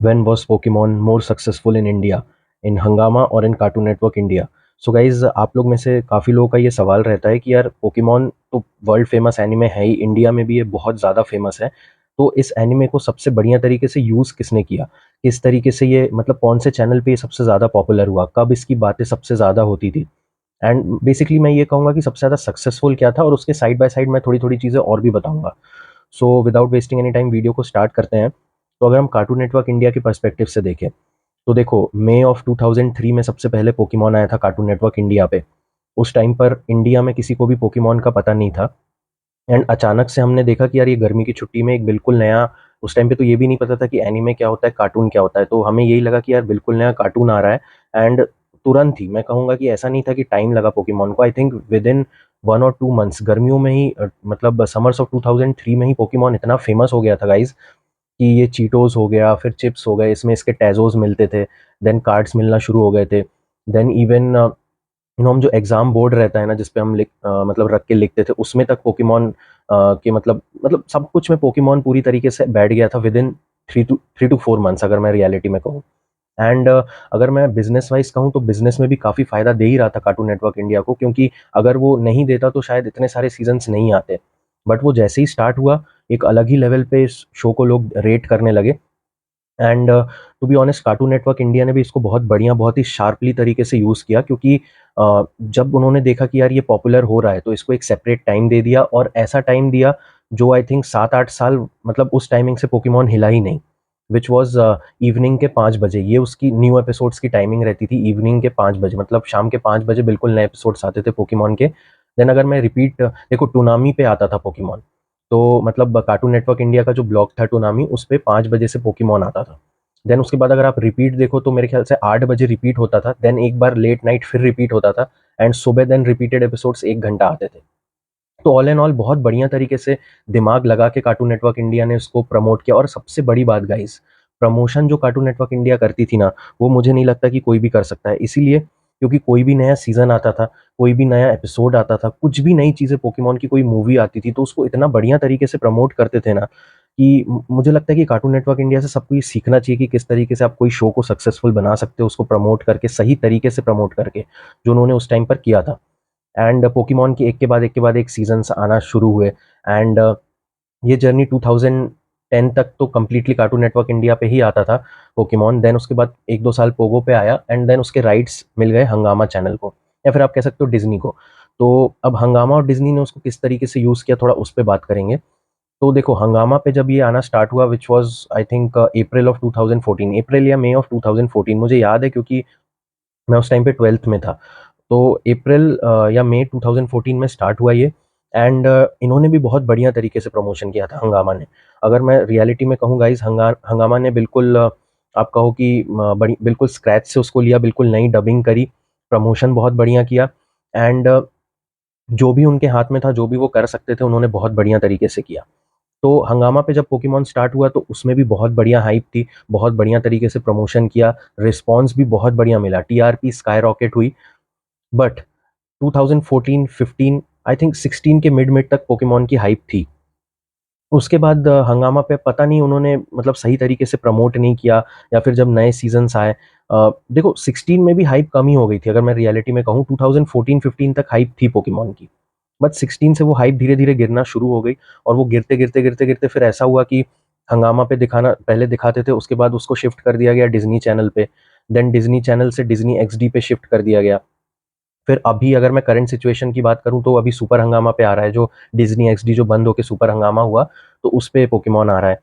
when was Pokemon more successful in India, in Hungama और in Cartoon Network India? So guys आप लोग में से काफ़ी लोगों का ये सवाल रहता है कि यार पोकेमॉन तो वर्ल्ड फेमस एनिमे है ही, इंडिया में भी ये बहुत ज़्यादा फेमस है। तो इस एनिमे को सबसे बढ़िया तरीके से यूज़ किसने किया, किस तरीके से ये मतलब कौन से चैनल पे ये सबसे ज़्यादा पॉपुलर हुआ, कब इसकी बातें सबसे ज़्यादा होती थी, एंड बेसिकली मैं ये कहूँगा कि सबसे ज़्यादा सक्सेसफुल क्या था, और उसके साइड बाय साइड मैं थोड़ी थोड़ी चीज़ें और भी बताऊँगा। So without wasting any time video को स्टार्ट करते हैं। तो अगर हम कार्टून नेटवर्क इंडिया के पर्सपेक्टिव से देखें तो देखो, मई ऑफ 2003 में सबसे पहले पोकेमॉन आया था कार्टून नेटवर्क इंडिया पे। उस टाइम पर इंडिया में किसी को भी पोकेमॉन का पता नहीं था, एंड अचानक से हमने देखा कि यार ये गर्मी की छुट्टी में एक बिल्कुल नया, उस टाइम पे तो ये भी नहीं पता था कि एनीमे क्या होता है, कार्टून क्या होता है, तो हमें यही लगा कि यार बिल्कुल नया कार्टून आ रहा है। एंड तुरंत ही मैं कहूँगा कि ऐसा नहीं था कि टाइम लगा पोकेमॉन को, आई थिंक विद इन 1 और 2 मंथ्स गर्मियों में ही मतलब समर्स ऑफ 2003 में ही पोकेमॉन इतना फेमस हो गया था गाइज कि ये चीटोस हो गया, फिर चिप्स हो गए, इसमें इसके टैजोस मिलते थे, देन कार्ड्स मिलना शुरू हो गए थे, देन इवन हम जो एग्जाम बोर्ड रहता है ना, जिसपे हम मतलब रख के लिखते थे, उसमें तक पोकेमॉन के मतलब सब कुछ में पोकेमॉन पूरी तरीके से बैठ गया था विद इन 3 to 4 मंथ्स, अगर मैं रियलिटी में कहूँ। एंड अगर मैं बिजनेस वाइज कहूँ तो बिजनेस में भी काफ़ी फ़ायदा दे ही रहा था कार्टून नेटवर्क इंडिया को, क्योंकि अगर वो नहीं देता तो शायद इतने सारे सीजन्स नहीं आते। बट वो जैसे ही स्टार्ट हुआ, एक अलग ही लेवल पे इस शो को लोग रेट करने लगे। And to be honest, Cartoon Network India ने भी इसको बहुत बढ़िया, बहुत ही शार्पली तरीके से यूज़ किया, क्योंकि जब उन्होंने देखा कि यार ये पॉपुलर हो रहा है, तो इसको एक सेपरेट टाइम दे दिया, और ऐसा टाइम दिया जो आई थिंक 7-8 साल मतलब उस टाइमिंग से पोकेमॉन हिला ही नहीं, विच वॉज इवनिंग के 5 बजे। ये उसकी न्यू एपिसोड्स की टाइमिंग रहती थी, इवनिंग के 5 बजे, मतलब शाम के 5 बजे बिल्कुल नए एपिसोड्स आते थे पोकेमॉन के। देन अगर मैं रिपीट देखो, टूनामी पे आता था पोकेमॉन, तो मतलब कार्टून नेटवर्क इंडिया का जो ब्लॉक था टूनामी, उस पे 5 बजे से पोकेमॉन आता था। देन उसके बाद अगर आप रिपीट देखो तो मेरे ख्याल से 8 बजे रिपीट होता था, देन एक बार लेट नाइट फिर रिपीट होता था, एंड सुबह देन रिपीटेड एपिसोड्स 1 घंटा आते थे। तो ऑल एंड ऑल बहुत बढ़िया तरीके से दिमाग लगा के कार्टून नेटवर्क इंडिया ने इसको प्रमोट किया। और सबसे बड़ी बात गाइस, प्रमोशन जो कार्टून नेटवर्क इंडिया करती थी ना, वो मुझे नहीं लगता कि कोई भी कर सकता है, इसीलिए क्योंकि कोई भी नया सीजन आता था, कोई भी नया एपिसोड आता था, कुछ भी नई चीज़ें, पोकेमॉन की कोई मूवी आती थी, तो उसको इतना बढ़िया तरीके से प्रमोट करते थे ना, कि मुझे लगता है कि कार्टून नेटवर्क इंडिया से सबको ये सीखना चाहिए कि किस तरीके से आप कोई शो को सक्सेसफुल बना सकते हो, उसको प्रमोट करके, सही तरीके से प्रमोट करके, जो उन्होंने उस टाइम पर किया था। एंड पोकेमॉन के एक के बाद एक सीजन्स आना शुरू हुए। एंड ये जर्नी 2010 तक तो कम्प्लीटली कार्टून नेटवर्क इंडिया पे ही आता था पोकेमॉन। देन उसके बाद 1-2 साल पोगो पे आया, एंड देन उसके राइट्स मिल गए हंगामा चैनल को, या फिर आप कह सकते हो डिज्नी को। तो अब हंगामा और डिज्नी ने उसको किस तरीके से यूज़ किया, थोड़ा उस पर बात करेंगे। तो देखो, हंगामा पे जब ये आना स्टार्ट हुआ, which was I think April of 2014, अप्रैल या मई ऑफ 2014, मुझे याद है क्योंकि मैं उस टाइम पे 12th में था। तो अप्रैल या मई 2014 में स्टार्ट हुआ ये। एंड इन्होंने भी बहुत बढ़िया तरीके से प्रमोशन किया था हंगामा ने। अगर मैं रियलिटी में कहूँ गाइज, हंगामा ने बिल्कुल आप कहो कि बड़ी बिल्कुल स्क्रैच से उसको लिया, बिल्कुल नई डबिंग करी, प्रमोशन बहुत बढ़िया किया। एंड जो भी उनके हाथ में था, जो भी वो कर सकते थे, उन्होंने बहुत बढ़िया तरीके से किया। तो हंगामा पे जब पोकेमॉन स्टार्ट हुआ तो उसमें भी बहुत बढ़िया हाइप थी, बहुत बढ़िया तरीके से प्रमोशन किया, रिस्पॉन्स भी बहुत बढ़िया मिला, टीआरपी स्काई रॉकेट हुई। बट 2014-15 आई थिंक 16 के मिड मिड तक पोकेमॉन की हाइप थी। उसके बाद हंगामा पे पता नहीं उन्होंने मतलब सही तरीके से प्रमोट नहीं किया, या फिर जब नए सीजन्स आए, देखो 16 में भी हाइप कम ही हो गई थी, अगर मैं रियलिटी में कहूँ 2014-15 तक हाइप थी पोकेमॉन की। बट 16 से वो हाइप धीरे धीरे गिरना शुरू हो गई, और वो गिरते गिरते गिरते गिरते फिर ऐसा हुआ कि हंगामा पे दिखाना पहले दिखाते थे, उसके बाद उसको शिफ्ट कर दिया गया डिज्नी चैनल पे। देन डिज्नी चैनल से डिज्नी एक्सडी पे शिफ्ट कर दिया गया। फिर अभी अगर मैं करंट सिचुएशन की बात करूँ तो अभी सुपर हंगामा पे आ रहा है, जो डिज्नी एक्सडी जो बंद होके सुपर हंगामा हुआ, तो उस पे पोकेमॉन आ रहा है।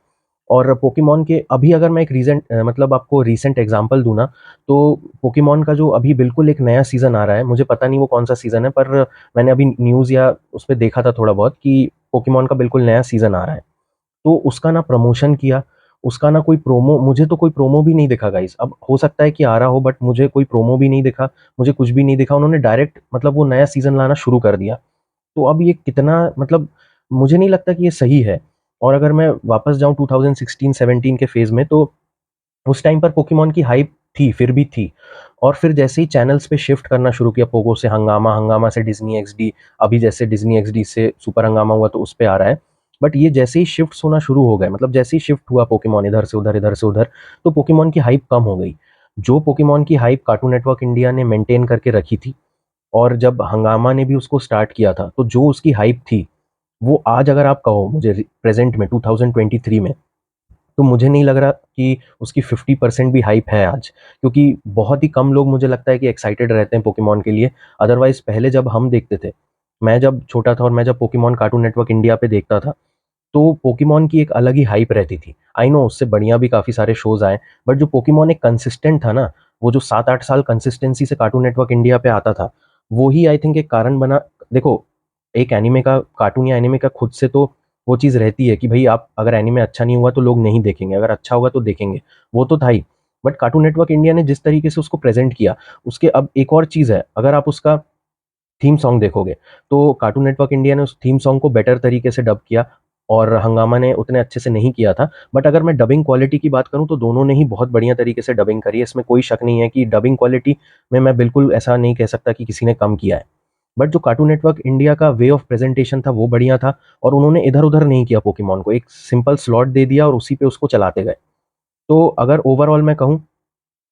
और पोकेमॉन के अभी अगर मैं एक मतलब आपको रीसेंट एग्जांपल दूँ ना, तो पोकेमॉन का जो अभी बिल्कुल एक नया सीज़न आ रहा है, मुझे पता नहीं वो कौन-सा सीज़न है, पर मैंने अभी न्यूज़ या उसपे देखा था थोड़ा बहुत कि पोकेमॉन का बिल्कुल नया सीज़न आ रहा है। तो उसका ना प्रमोशन किया, उसका ना कोई प्रोमो, मुझे तो कोई प्रोमो भी नहीं दिखा गाइस। अब हो सकता है कि आ रहा हो, बट मुझे कोई प्रोमो भी नहीं दिखा, मुझे कुछ भी नहीं दिखा। उन्होंने डायरेक्ट मतलब वो नया सीज़न लाना शुरू कर दिया। तो अब ये कितना मतलब मुझे नहीं लगता कि ये सही है। और अगर मैं वापस जाऊँ 2016-17 के फ़ेज़ में, तो उस टाइम पर पोकेमॉन की हाइप थी, फिर भी थी। और फिर जैसे ही चैनल्स पे शिफ्ट करना शुरू किया, पोगो से हंगामा, हंगामा से डिज्नी एक्सडी, अभी जैसे डिज्नी एक्सडी से सुपर हंगामा हुआ तो उस पे आ रहा है। बट ये जैसे ही शिफ्ट्स होना शुरू हो गए, मतलब जैसे ही शिफ्ट हुआ पोकेमॉन इधर से उधर, इधर से उधर, तो पोकेमॉन की हाइप कम हो गई। जो पोकेमॉन की हाइप कार्टून नेटवर्क इंडिया ने मेंटेन करके रखी थी, और जब हंगामा ने भी उसको स्टार्ट किया था, तो जो उसकी हाइप थी, वो आज अगर आप कहो मुझे प्रेजेंट में 2023 में, तो मुझे नहीं लग रहा कि उसकी 50% भी हाइप है आज, क्योंकि बहुत ही कम लोग मुझे लगता है कि एक्साइटेड रहते हैं पोकेमॉन के लिए। अदरवाइज पहले जब हम देखते थे, मैं जब छोटा था और मैं जब पोकेमॉन कार्टून नेटवर्क इंडिया पे देखता था, तो पोकेमॉन की एक अलग ही हाइप रहती थी। आई नो उससे बढ़िया भी काफ़ी सारे शोज़ आए, बट जो पोकेमॉन एक कंसिस्टेंट था ना, वो जो 7-8 साल कंसिस्टेंसी से कार्टून नेटवर्क इंडिया पे आता था, वो ही आई थिंक एक कारण बना। देखो, एक एनीमे का, कार्टून या एनीमे का खुद से तो वो चीज़ रहती है कि भई आप अगर एनीमे अच्छा नहीं हुआ तो लोग नहीं देखेंगे, अगर अच्छा होगा तो देखेंगे, वो तो था ही। बट कार्टून नेटवर्क इंडिया ने जिस तरीके से उसको प्रेज़ेंट किया, उसके अब एक और चीज़ है, अगर आप उसका थीम सॉन्ग देखोगे, तो कार्टून नेटवर्क इंडिया ने उस थीम सॉन्ग को बेटर तरीके से डब किया, और हंगामा ने उतने अच्छे से नहीं किया था। बट अगर मैं डबिंग क्वालिटी की बात करूँ, तो दोनों ने ही बहुत बढ़िया तरीके से डबिंग करी है, इसमें कोई शक नहीं है कि डबिंग क्वालिटी में मैं बिल्कुल ऐसा नहीं कह सकता कि किसी ने कम किया है। बट जो कार्टून नेटवर्क इंडिया का वे ऑफ प्रेजेंटेशन था वो बढ़िया था, और उन्होंने इधर-उधर नहीं किया पोकेमॉन को, एक सिंपल स्लॉट दे दिया और उसी पे उसको चलाते गए। तो अगर ओवरऑल मैं कहूँ,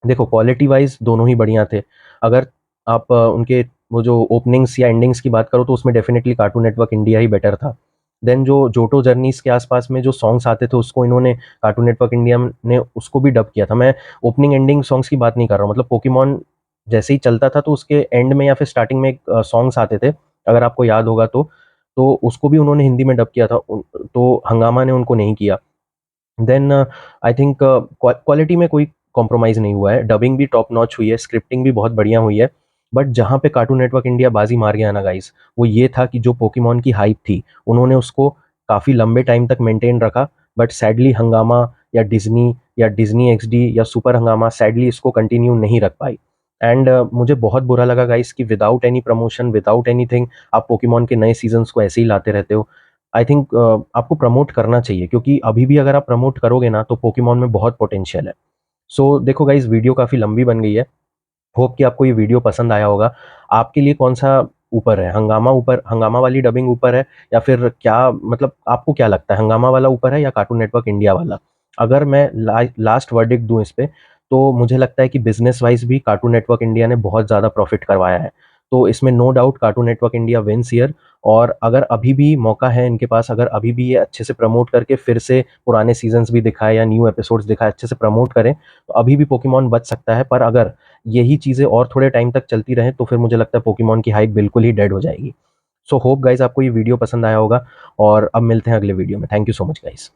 देखो क्वालिटी वाइज़ दोनों ही बढ़िया थे। अगर आप उनके वो जो ओपनिंग्स या एंडिंग्स की बात करो, तो उसमें डेफ़िनेटली कार्टून नेटवर्क इंडिया ही बेटर था। देन जो जोटो जर्नीज़ के आस-पास में जो सॉन्ग्स आते थे, उसको इन्होंने कार्टून नेटवर्क इंडिया ने उसको भी डब किया था। मैं ओपनिंग एंडिंग सॉन्ग्स की बात नहीं कर रहा हूँ, मतलब पोकेमॉन जैसे ही चलता था तो उसके एंड में या फिर स्टार्टिंग में एक सॉन्ग्स आते थे, अगर आपको याद होगा तो। तो उसको भी उन्होंने हिंदी में डब किया था, तो हंगामा ने उनको नहीं किया। देन आई थिंक क्वालिटी में कोई कॉम्प्रोमाइज़ नहीं हुआ है, डबिंग भी टॉप नॉच हुई है, स्क्रिप्टिंग भी बहुत बढ़िया हुई है। बट जहाँ पे कार्टून नेटवर्क इंडिया बाजी मार गया ना गाइस, वो ये था कि जो पोकेमॉन की हाइप थी, उन्होंने उसको काफ़ी लंबे टाइम तक मेंटेन रखा। बट सैडली हंगामा या डिज्नी एक्सडी या सुपर हंगामा सैडली इसको कंटिन्यू नहीं रख पाई। एंड मुझे बहुत बुरा लगा गाइस कि without any promotion, without anything, आप पोकेमॉन के नए सीजन्स को ऐसे ही लाते रहते हो। आई थिंक आपको प्रमोट करना चाहिए, क्योंकि अभी भी अगर आप प्रमोट करोगे ना, तो पोकेमॉन में बहुत पोटेंशियल है। सो देखो गाइस, वीडियो काफ़ी लंबी बन गई है। होप कि आपको ये वीडियो पसंद आया होगा। आपके लिए कौन-सा ऊपर है? हंगामा वाली डबिंग ऊपर है, या फिर क्या, मतलब आपको क्या लगता है, हंगामा वाला ऊपर है या कार्टून नेटवर्क इंडिया वाला? अगर मैं लास्ट वर्डिक्ट दूँ इस पे, तो मुझे लगता है कि बिज़नेस वाइज़ भी कार्टून नेटवर्क इंडिया ने बहुत ज़्यादा प्रॉफ़िट करवाया है। तो इसमें no doubt Cartoon Network India wins here. और अगर अभी भी मौका है इनके पास, अगर अभी भी ये अच्छे से प्रमोट करके फिर से पुराने सीज़न्स भी दिखाएँ या न्यू एपिसोड्स दिखाएँ, अच्छे से प्रमोट करें, तो अभी भी पोकेमॉन बच सकता है। पर अगर यही चीज़ें और थोड़े टाइम तक चलती रहें, तो फिर मुझे लगता है पोकेमॉन की हाइप बिल्कुल ही डेड हो जाएगी। सो होप गाइज़ आपको ये वीडियो पसंद आया होगा, और अब मिलते हैं अगले वीडियो में। Thank you so much guys.